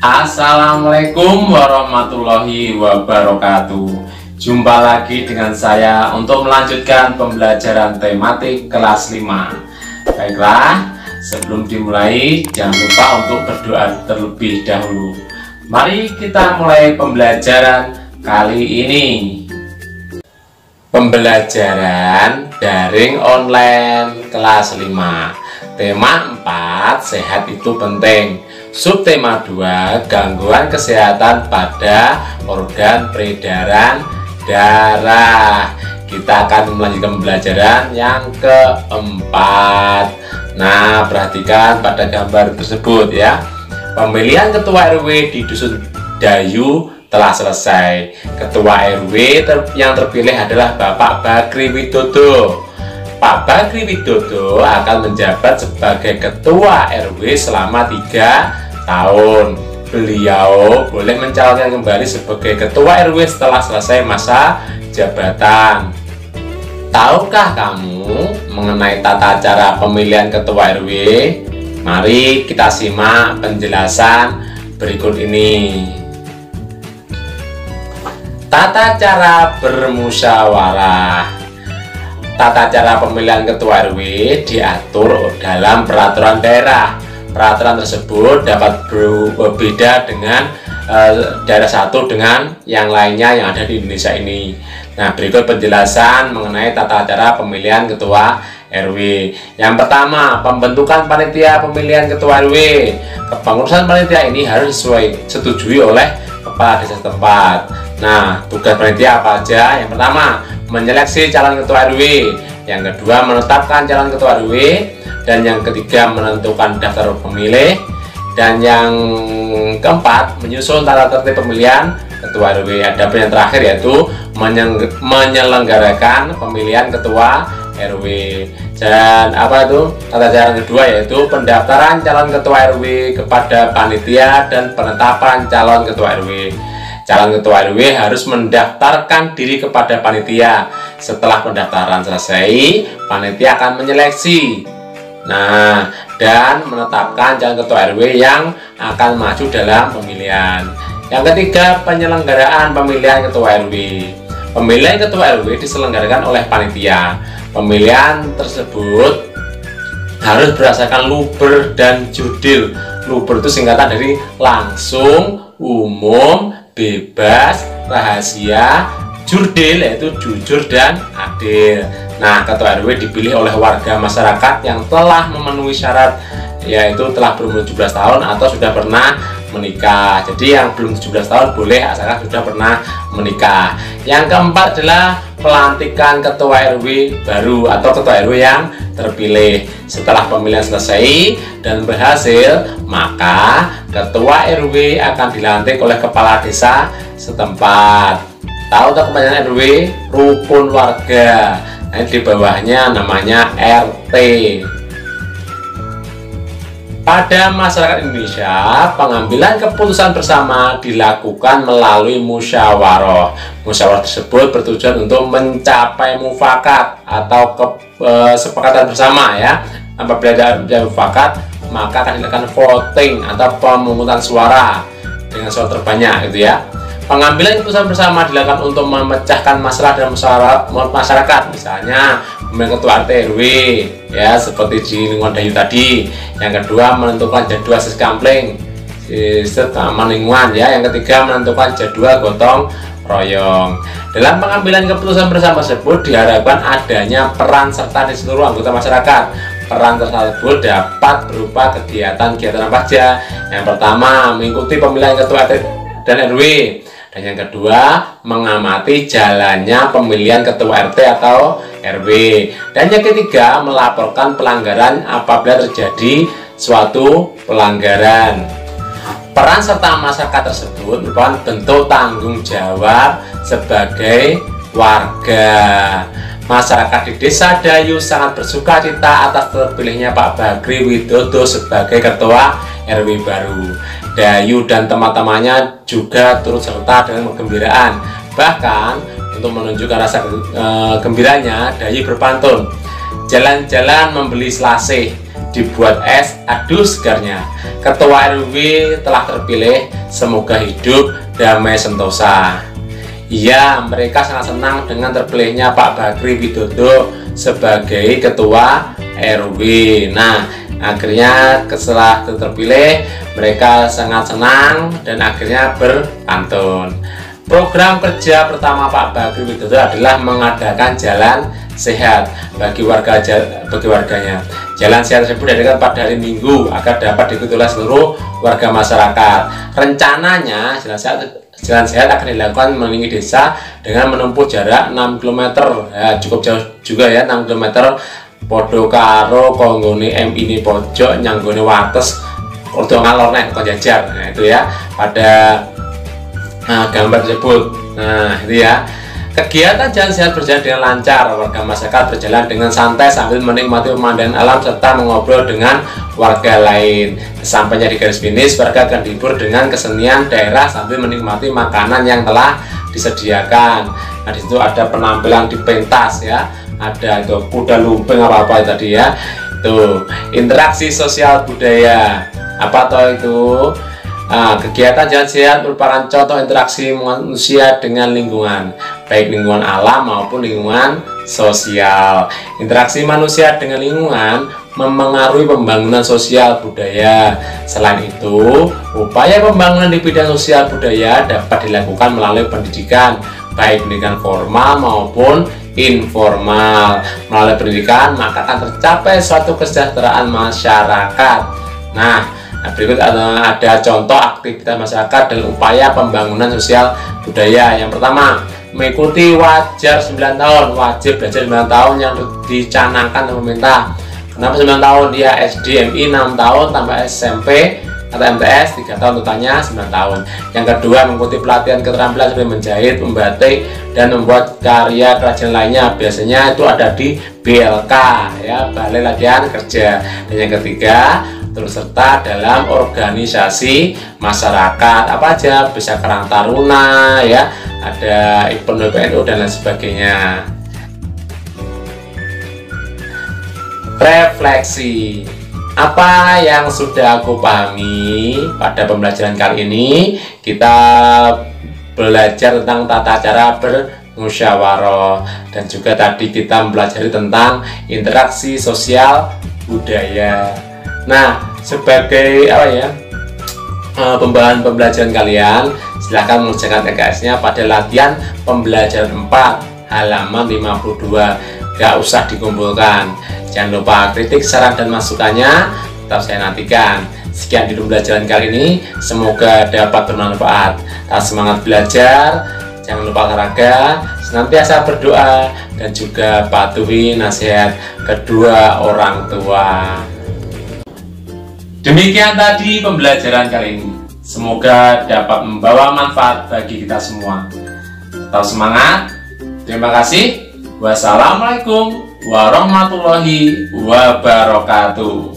Assalamualaikum warahmatullahi wabarakatuh. Jumpa lagi dengan saya untuk melanjutkan pembelajaran tematik kelas 5. Baiklah, sebelum dimulai jangan lupa untuk berdoa terlebih dahulu. Mari kita mulai pembelajaran kali ini. Pembelajaran daring online kelas 5. Tema 4, sehat itu penting. Subtema 2, gangguan kesehatan pada organ peredaran darah. Kita akan melanjutkan pembelajaran yang keempat. Nah, perhatikan pada gambar tersebut ya. Pemilihan ketua RW di Dusun Dayu telah selesai. Ketua RW yang terpilih adalah Bapak Bakri Widodo. Pak Bakri Widodo akan menjabat sebagai ketua RW selama 3 tahun. Beliau boleh mencalonkan kembali sebagai ketua RW setelah selesai masa jabatan. Tahukah kamu mengenai tata cara pemilihan ketua RW? Mari kita simak penjelasan berikut ini. Tata cara bermusyawarah. Tata cara pemilihan ketua RW diatur dalam peraturan daerah. Peraturan tersebut dapat berbeda dengan daerah satu dengan yang lainnya yang ada di Indonesia ini. Nah, berikut penjelasan mengenai tata cara pemilihan ketua RW. Yang pertama, pembentukan panitia pemilihan ketua RW. Kepengurusan panitia ini harus disetujui oleh kepala desa setempat. Nah, tugas panitia apa aja? Yang pertama, menyeleksi calon ketua RW. Yang kedua, menetapkan calon ketua RW. Dan yang ketiga, menentukan daftar pemilih. Dan yang keempat, menyusun tata tertib pemilihan ketua RW. Adapun yang terakhir yaitu menyelenggarakan pemilihan ketua RW. Dan apa itu? Tata cara kedua yaitu pendaftaran calon ketua RW kepada panitia dan penetapan calon ketua RW. Calon ketua RW harus mendaftarkan diri kepada panitia. Setelah pendaftaran selesai, panitia akan menyeleksi. Nah, dan menetapkan calon ketua RW yang akan maju dalam pemilihan. Yang ketiga, penyelenggaraan pemilihan ketua RW. Pemilihan ketua RW diselenggarakan oleh panitia. Pemilihan tersebut harus berdasarkan luber dan jurdil. Luber itu singkatan dari langsung, umum, bebas, rahasia. Jurdil yaitu jujur dan adil. Nah, ketua RW dipilih oleh warga masyarakat yang telah memenuhi syarat, yaitu telah berumur 17 tahun atau sudah pernah menikah. Jadi yang belum 17 tahun boleh asalkan sudah pernah menikah. Yang keempat adalah pelantikan ketua RW baru atau ketua RW yang terpilih. Setelah pemilihan selesai dan berhasil, maka ketua RW akan dilantik oleh kepala desa setempat. Tahu tak kepanjangan RW? Rukun warga. Nah, di bawahnya namanya RT. Pada masyarakat Indonesia, pengambilan keputusan bersama dilakukan melalui musyawarah. Musyawarah tersebut bertujuan untuk mencapai mufakat atau kesepakatan bersama ya. Apabila ada mufakat, maka akan dilakukan voting atau pemungutan suara dengan suara terbanyak gitu ya. Pengambilan keputusan bersama dilakukan untuk memecahkan masalah dalam masyarakat, misalnya pemilihan ketua RT RW ya, seperti di lingkungan Dayu tadi. Yang kedua, menentukan jadwal seskampling keamanan lingkungan ya. Yang ketiga, menentukan jadwal gotong royong. Dalam pengambilan keputusan bersama tersebut diharapkan adanya peran serta di seluruh anggota masyarakat. Peran tersebut dapat berupa kegiatan-kegiatan apa saja. Yang pertama, mengikuti pemilihan ketua RT dan RW. Dan yang kedua, mengamati jalannya pemilihan ketua RT atau RW. Dan yang ketiga, melaporkan pelanggaran apabila terjadi suatu pelanggaran. Peran serta masyarakat tersebut merupakan bentuk tanggung jawab sebagai warga. Masyarakat di Desa Dayu sangat bersuka cita atas terpilihnya Pak Bakri Widodo sebagai ketua RW baru. Dayu dan teman-temannya juga turut serta dengan kegembiraan. Bahkan untuk menunjukkan rasa gembiranya, Dayu berpantun, Jalan-jalan membeli selasih, dibuat es, aduh segarnya. Ketua RW telah terpilih, semoga hidup damai sentosa. Iya, mereka sangat senang dengan terpilihnya Pak Bakri Widodo sebagai Ketua RW. Nah, akhirnya setelah terpilih, mereka sangat senang dan akhirnya berpantun. Program kerja pertama Pak Bakri Widodo adalah mengadakan jalan sehat bagi warganya. Jalan sehat tersebut diadakan pada hari Minggu agar dapat diikuti oleh seluruh warga masyarakat. Rencananya jalan sehat akan dilakukan mengelilingi desa dengan menempuh jarak 6 km. Ya, cukup jauh juga ya, 6 km. Podo karo konggone ini pojok nyanggone wates ordo ngalor nek kok jajar. Nah, itu ya pada gambar tersebut. Nah, itu ya. Kegiatan jalan sehat berjalan dengan lancar, warga masyarakat berjalan dengan santai sambil menikmati pemandangan alam serta mengobrol dengan warga lain. Sampainya di garis finish, warga akan dihibur dengan kesenian daerah sambil menikmati makanan yang telah disediakan. Nah, di situ ada penampilan di pentas ya, ada itu kuda lumping apa tadi ya, itu interaksi sosial budaya apa toh itu. Kegiatan jalan sehat merupakan contoh interaksi manusia dengan lingkungan, baik lingkungan alam maupun lingkungan sosial. Interaksi manusia dengan lingkungan memengaruhi pembangunan sosial budaya. Selain itu, upaya pembangunan di bidang sosial budaya dapat dilakukan melalui pendidikan, baik pendidikan formal maupun informal. Melalui pendidikan, maka akan tercapai suatu kesejahteraan masyarakat. Nah, berikut ada contoh aktivitas masyarakat dan upaya pembangunan sosial budaya. Yang pertama, mengikuti wajar 9 tahun, wajib belajar 9 tahun yang dicanangkan oleh pemerintah. Kenapa 9 tahun? Dia SD, MI 6 tahun, tambah SMP atau MTS 3 tahun, totalnya 9 tahun. Yang kedua, mengikuti pelatihan keterampilan seperti menjahit, membatik, dan membuat karya kerajinan lainnya. Biasanya itu ada di BLK ya, Balai Latihan Kerja. Dan yang ketiga, turut serta dalam organisasi masyarakat. Apa aja? Bisa Karang Taruna ya, ada IPN PNU dan lain sebagainya. Refleksi. Apa yang sudah aku pahami pada pembelajaran kali ini? Kita belajar tentang tata cara bermusyawarah dan juga tadi kita mempelajari tentang interaksi sosial budaya. Nah, sebagai pembahasan pembelajaran kalian, silahkan mengerjakan TKS-nya pada latihan pembelajaran 4 halaman 52. Gak usah dikumpulkan. Jangan lupa kritik, saran, dan masukannya tetap saya nantikan. Sekian di pembelajaran kali ini, semoga dapat bermanfaat. Tetap semangat belajar, jangan lupa olahraga, senantiasa berdoa, dan juga patuhi nasihat kedua orang tua. Demikian tadi pembelajaran kali ini. Semoga dapat membawa manfaat bagi kita semua. Tetap semangat. Terima kasih. Wassalamualaikum warahmatullahi wabarakatuh.